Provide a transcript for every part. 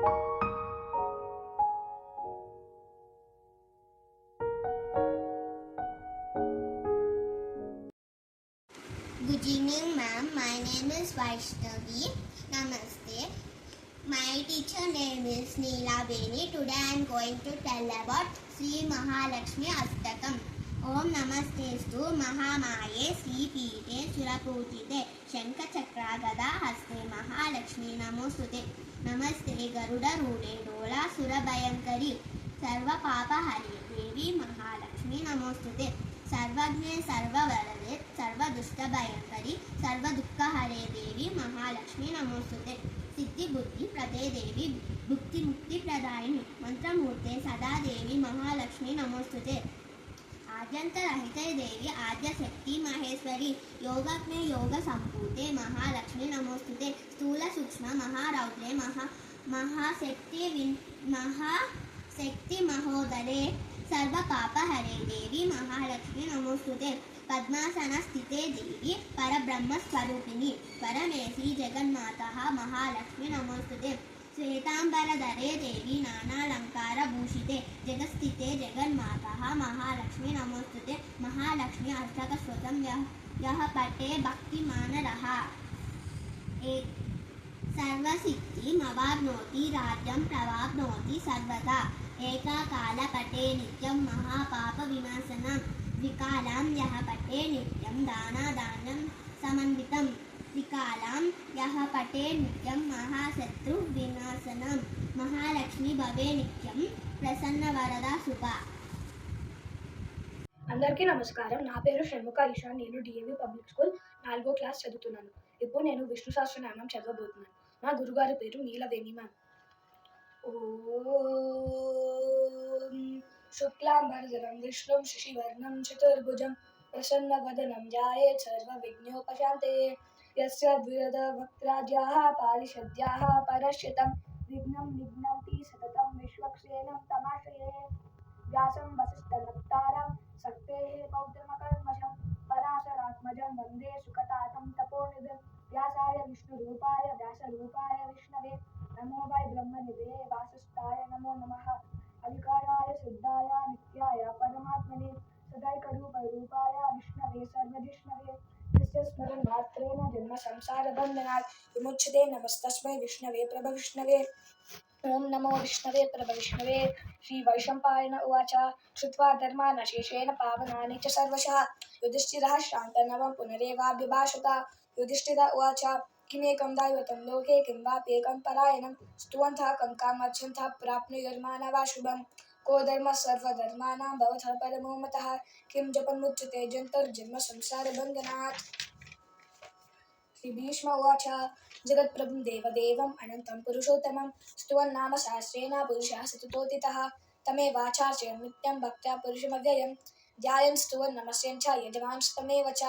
Good evening, ma'am. My name is Vaishnavi. Namaste. My teacher name is Neela Beni. Today I am going to tell about Sri Mahalakshmi Astakam. Om Namastestu Mahamaye Sri Pite Suraputite Shanka Chakra Gada Haste Mahalakshmi Namostute Namaste Garuda Rude Dola Surabhayankari Sarva Papa Hari Devi Mahalakshmi Namostute सर्वज्ञे सर्ववरदे सर्वदुष्टभयंकरी सर्वदुःखहरे देवी महालक्ष्मी नमोस्तुते सिद्धि बुद्धि प्रदे देवी भुक्ति मुक्ति प्रदायिनी मंत्रमूर्ते सदा देवी महालक्ष्मी नमोस्तुते आद्यंतरहिते देवी आद्यशक्ति महेश्वरी योगज्ञे योग संपूते महालक्ष्मी नमोस्तुते स्थूल सूक्ष्म महारौद्रे महाशक्ति महोदरे सर्व पाप हरे देवी महालक्ष्मी नमोस्तुते पद्मासन स्थिते देवी परब्रह्म स्वरूपिणी परमेशी जगन्माता महालक्ष्मी नमोस्तुते श्वेतांबरधरे देवी नानालंकार भूषिते जगत्स्थिते जगन्माता महालक्ष्मी नमोस्तुते महालक्ष्मी अष्टकस्तोत्रम् यः पठे भक्तिमानरः सर्वसिद्धिमवाप्नोति राज्यं प्रवाप्नोति सर्वदा एकाकालपटे नित्यं महापापविनाशनं विकालं यः पटे नित्यं दानादानं समन्वितं विकालं यः पटे नित्यं महाशत्रुविनाशनं महालक्ष्मी भवे नित्यं प्रसन्नवरदा शुभा। అందరికీ నమస్కారం. నా పేరు షణ్ముఖ ఈశాన్. నేను డిఏవి పబ్లిక్ స్కూల్ 4వ క్లాస్ చదువుతున్నాను. ఇప్పుడు నేను విష్ణు సహస్రనామం చదవబోతున్నాను. మా గురుగారి పేరు నీలవేణి మ్యామ్. ఓం శుక్లాంబరధరం విష్ణుం శశివర్ణం చతుర్భుజం ప్రసన్నవదనం ధ్యాయేత్ సర్వవిఘ్నోపశాంతయే యస్య ద్విరద వక్త్రాద్యాః పారిషద్యాః పరశ్యతం విఘ్నం నిఘ్నంతి సతతం విశ్వక్సేనం తమాశ్రయే వ్యాసం వసిష్ఠనప్తారం शक्तेः पौत्रमकल्मषं पराशरात्मजं वन्दे सुकतातं तपोनिधिं व्यासाय विष्णुरूपाय व्यासरूपाय विष्णवे नमो वै ब्रह्मनिधे वासिष्ठाय नमो नमः अधिकाराय सिद्धाय नित्याय परमात्मने सदैकरूपरूपाय विष्णवे सर्वजिष्णवे यस्य स्मरन् मात्रेण जन्म संसारबन्धनात् विमुच्यते नमस्तस्मै विष्णवे प्रभविष्णवे ओम नमो विष्णवे प्रभविष्णवे श्री वैशंपायन उवाच श्रुत्वा धर्मानशेषेण पावनानि च सर्वशः युधिष्ठिरः श्रान्तनवं पुनरेवाभिभाषत युधिष्ठिर उवाच किमेकं दैवतं लोके किं वाप्येकं परायणं स्तुवन्तः कङ्कामर्चन्तः प्राप्नुयुर्मानवा शुभं को धर्मः सर्वधर्माणां भवतः परमो मतः किं जपन्मुच्यते जन्तुर्जन्म संसारबन्धनात्। श्री भीष्म उवाच जगत्प्रभुं देवदेवम् अनन्तं पुरुषोत्तमं स्तुवन्नाम सहस्रेण पुरुषः सततोदितः तमेवाचार्य नित्यं भक्त्या पुरुषमव्ययं ध्यायन् स्तुवन् नमस्यन् च यजमांस्तमेव च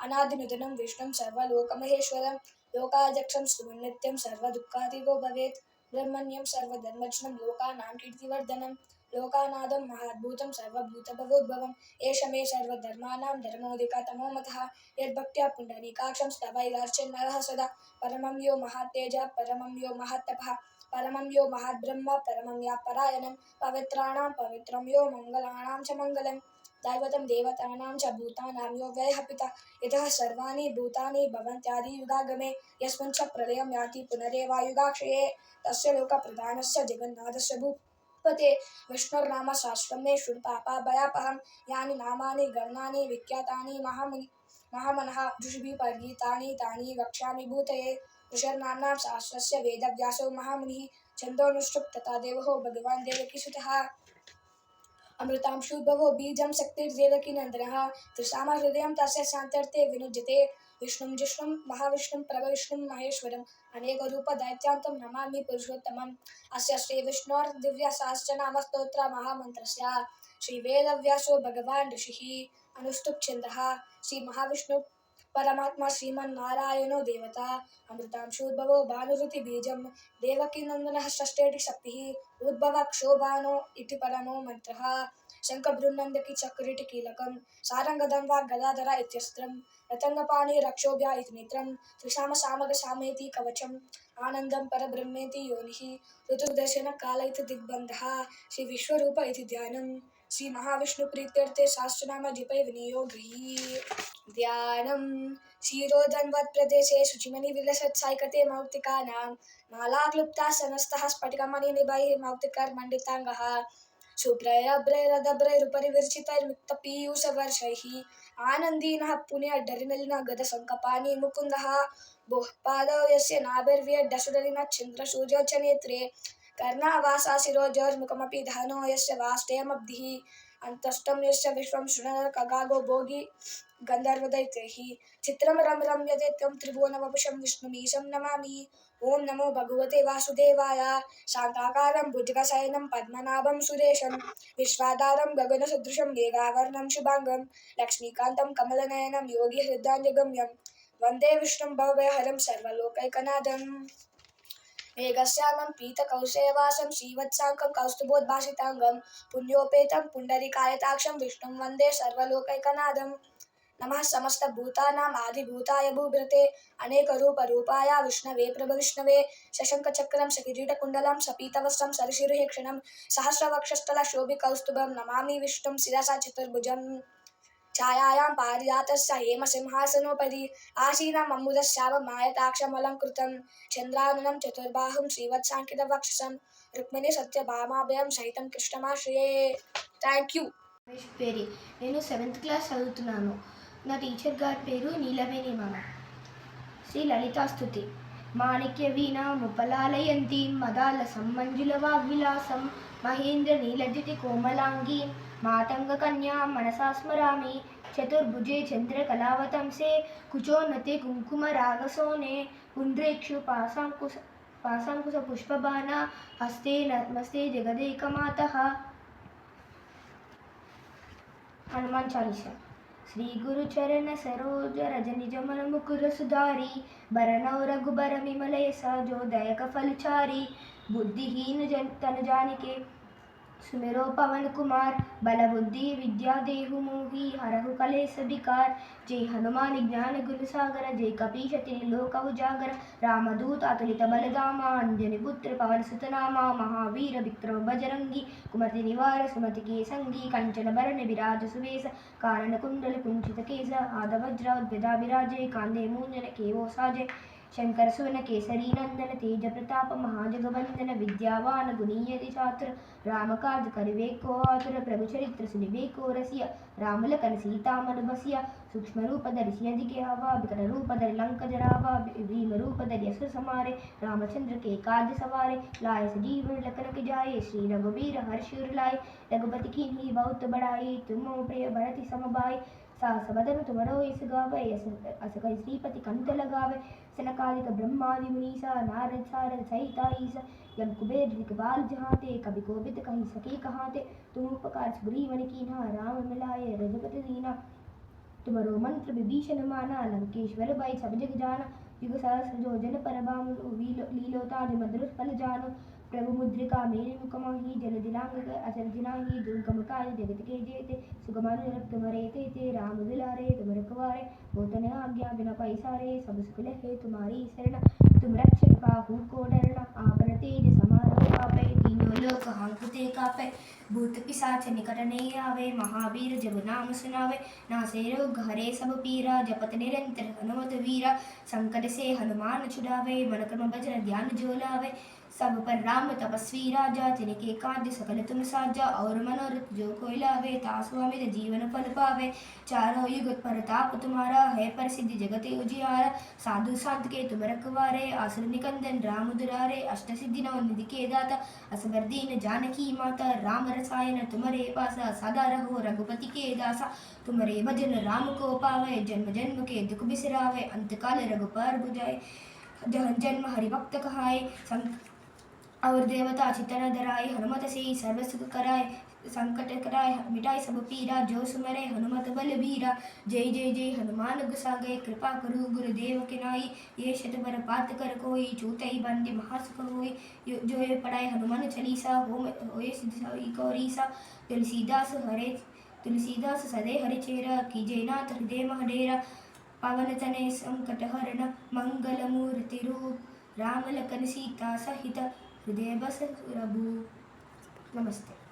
अनादिनिधनं विष्णुं सर्वलोकमहेश्वरं लोकाध्यक्षं स्तुवन् नित्यं सर्वदुःखादिगो भवेत् ब्रह्मण्यं सर्वधर्मज्ञं लोकानां कीर्तिवर्धनं लोकानादं महाद्भुतं सर्वभूतभवोद्भवम् एष मे सर्वधर्माणां धर्मोऽधिकतमो मतः यद्भक्त्या पुण्डरीकाक्षं स्तवैरार्चन् नरः सदा परमं यो महातेजः परमं यो महत्तपः परमं यो महद्ब्रह्म परमं या परायणं पवित्राणां पवित्रं यो मङ्गलानां च मङ्गलं दैवतं देवतानां च भूतानां यो व्ययः पिता यतः सर्वाणि भूतानि भवन्त्यादियुगागमे यस्मिन् च प्रलयं याति पुनरेवायुगाक्षये तस्य लोकप्रधानस्य जगन्नाथस्य भूपते विष्णुर्नाम सहस्रं मे शृणुपापाभयापहं यानि नामानि गणानि विख्यातानि महामनः ऋषिभिः परिगीतानि तानि वक्ष्यामि भूतये ऋषिर्नाम्नां सहस्रस्य वेदव्यासो महामुनिः छन्दोनुष्टुप् तथा देवो भगवान् देवकीसुतः अमृतांशुद्भवो बीजं शक्तिर्देवकीनन्दनः त्रिशामा हृदयं तस्य शान्त्यर्थे विनुज्यते विष्णुं जिष्णुं महाविष्णुं प्रभविष्णुं महेश्वरम् अनेकरूपदैत्यान्तं नमामि पुरुषोत्तमम् अस्य श्रीविष्णोर्दिव्यसहस्रनामस्तोत्र महामन्त्रस्य श्रीवेदव्यासो भगवान् ऋषिः अनुष्टुप् छन्दः श्रीमहाविष्णु परमात्मा श्रीमन्नारायणो देवता अमृतांशोद्भवो भानुरुतिबीजं देवकीनन्दनः षष्ठेति शक्तिः उद्भवः क्षोभानो इति परमो मन्त्रः शङ्खभृन्नन्दकी चक्रिटकीलकं सारङ्गदं वा गदाधर इत्यस्त्रं रतङ्गपाणि रक्षोभ्या इति नेत्रं त्रिशामसामगसामेति कवचम् आनन्दं परब्रह्मेति योनिः ऋतुदर्शनकाल इति दिग्बन्धः श्री विश्वरूप इति ध्यानं श्री महाविष्णुप्रीत्यर्थे सहस्रनाम जपे विनियोगैः ध्यानं क्षीरोदन्वत् प्रदेशे शुचिमणिविलसत्सायकते मौक्तिकानां मालाक्लुप्ताः समस्तः स्फटिकमणिनिभैः मौक्तिकर्मण्डिताङ्गः शुभ्रैरभ्रैरदभ्रैरुपरि विरचितैर्मुक्तपीयूषवर्षैः आनन्दीनः पुण्यडरिनलिनः गदशङ्कपाणि मुकुन्दः भोः पादौ यस्य नाभिर्व्यड्डसुरलिनः चन्द्रसूर्यौ च नेत्रे कर्णावासा शिरोजोर्मुखमपि दहनो यस्य वाष्टेयमब्धिः अन्तष्टं यस्य विश्वं शृणुर्खगागो भोगी गन्धर्वदैत्यैः चित्रं रम्यते त्वं त्रिभुवनवपुषं विष्णुमीशं नमामि ओं नमो भगवते वासुदेवाय शान्ताकारं भुजगशयनं पद्मनाभं सुरेशं विश्वाधारं गगनसदृशं मेघावर्णं शुभांगं लक्ष्मीकान्तं कमलनयनं योगिहृदान्यगम्यं वन्दे विष्णुं भवभयहरं सर्वलोकैकनाथं मेघश्यामं पीतकौशेयवासं श्रीवत्साङ्कं कौस्तुभोद्भासिताङ्गं पुण्योपेतं पुण्डरीकायताक्षं विष्णुं वन्दे सर्वलोकैकनाथं नमः समस्तभूतानाम् आदिभूताय भूभृते अनेकरूपरूपाय विष्णवे प्रभविष्णवे शशङ्खचक्रं सकिरीटकुण्डलं सपीतवस्त्रं सरशिरुहेक्षणं सहस्रवक्षस्थलशोभिकौस्तुभं नमामि विष्णुं शिरसा चतुर्भुजं छायायां पारिजातस्य हेमसिंहासनोपरि आसीनम् अम्बुदश्यामम् आयताक्षमलङ्कृतं चन्द्राननं चतुर्बाहुं श्रीवत्साङ्कितवक्षसं रुक्मिणी सत्यभामाभयं सहितं कृष्णमाश्रये థ్యాంక్ యూ. రమేష్ పేరి. నేను 7th క్లాస్ చదువుతున్నాను. నా టీచర్ గారి పేరు నీలవేణి మామ. శ్రీ లలితాస్తుతి. మాణిక్య వీణ ముపలాలయంతి మదాల సమ్మంజుల వాగ్విలాసం మహేంద్ర నీలద్యుతి కోమలాంగి మాతంగ కన్యా మనసా స్మరామి చతుర్భుజే చంద్రకళావతంసే కుచోన్నతే కుంకుమ రాగసోనే పుండ్రేక్షు పాశాంకుశ పుష్పబాణ హస్తే నమస్తే జగదేకమాతః. हनुमान चालीसा. श्री गुरु चरण सरोज रज निज मन मुकुर सुधारी बरनौ रघुबर विमल यश जो दयक फलचारी बुद्धिहीन जन तन जानिके सुमिरो पवन कुमार बल बुद्धि विद्या देहु मोहि हरहु कलेश विकार जय हनुमान ज्ञान गुण सागर जय कपीश तिनि लोक उजागर रामदूत अतुलित बलधामा अंजनी पुत्र पवन सुत नामा महावीर विक्रम बजरंगी कुमति निवार सुमति के संगी कंचन बरन विराज सुवेश कानन कुंडल कुंचित केश आदवज्र उद्भिदा विराजे कांदे मूंजन केवो साजे शंकर सुवन केसरी नंदन तेज प्रताप महाजगवंदन विद्यावान गुणीयति चातुर रामकाज करिवे को आतुर प्रभु चरित्र सुनिवे को रसिया रामलखन सीता मन बसिया सूक्ष्म रूप धरि सियदिके हवा विकट रूप धरि लंक जरावा भीम रूप धरि असुर समारे रामचंद्र के काज सवारे लाए सजीवन लखन के जाए श्री रघुबीर हर्ष उर लाए रघुपति कीन्ही बहुत बड़ाई तुम प्रिय भरति समबाई सास बदन तुमरो यस गावे अस कई श्रीपति कंठ लगावे सनकादिक ब्रह्मादि मुनीसा नारद सारद सहिता ईसा यम कुबेर दिखबाल जहाते कभी कोबिद कहीं सके कहाते तुम उपकार सुग्रीवन कीन्हा राम मिलाए रघुपति दीना तुमरो मंत्र विभीषण माना लंकेश्वर भाई सब जग जाना युग सहस्र जो जन पर लीलोताज मधुर फल जानो प्रभु मुद्रिका मेरे मुखमाही जल दिलांग अचर जिनाही दुर्गम काज जगत के जेते सुगमन तुम्हारे ते राम दुलारे तुम रखवारे होतन आज्ञा बिना पैसारे सब सुख लहे तुम्हारी शरण तुम रक्षक काहू को डरना आपन तेज समारो आपे तीनों लोक हांकते कापे भूत पिशाच निकट नहीं आवे महावीर जब नाम सुनावे नासे रोग हरे सब पीरा जपत निरंतर हनुमत वीरा संकट से हनुमान छुड़ावे मन क्रम भजन ध्यान जो लावे सब पर राम तपस्वी राजा तिनके काज सकल तुम साजा और मनोरथ जो कोई लावे तासु अमित जीवन फल पावे चारों युग परताप तुम्हारा है प्रसिद्ध जगत उजियारा साधु संत के तुम रखवारे असुर निकंदन राम दुरारे अष्ट सिद्धि नौ निधि के दाता असबर दीन जानकी माता राम रसायन तुम्हारे पासा सदा रहो रघुपति के दासा तुम्हारे भजन राम को पावे जन्म जन्म के दुख बिसरावे अंतकाल रघुपर बुझाए जन्म हरिभक्त कहाए और देवता चितन धराए हनुमत से सर्व सुख कराए संकट कराए मिटाए सब पीरा, जो सुमरे हनुमत बलबीरा। जय जय जय हनुमान गुसागे, कृपा करो गुरुदेव के नाई। ये शत बर पात कर कोई, छूटई बंदी महासुख होई। जो ये पढ़ाए हनुमान चालीसा, होए सिद्धि गौरीसा। तुलसीदास सदे हरि चेरा, कीजय नाथ हृदय मह डेरा। पवन तनय संकट हरण, मंगल मूर्ति रूप। राम लखन सीता सहित, हृदय बस रघु। नमस्ते।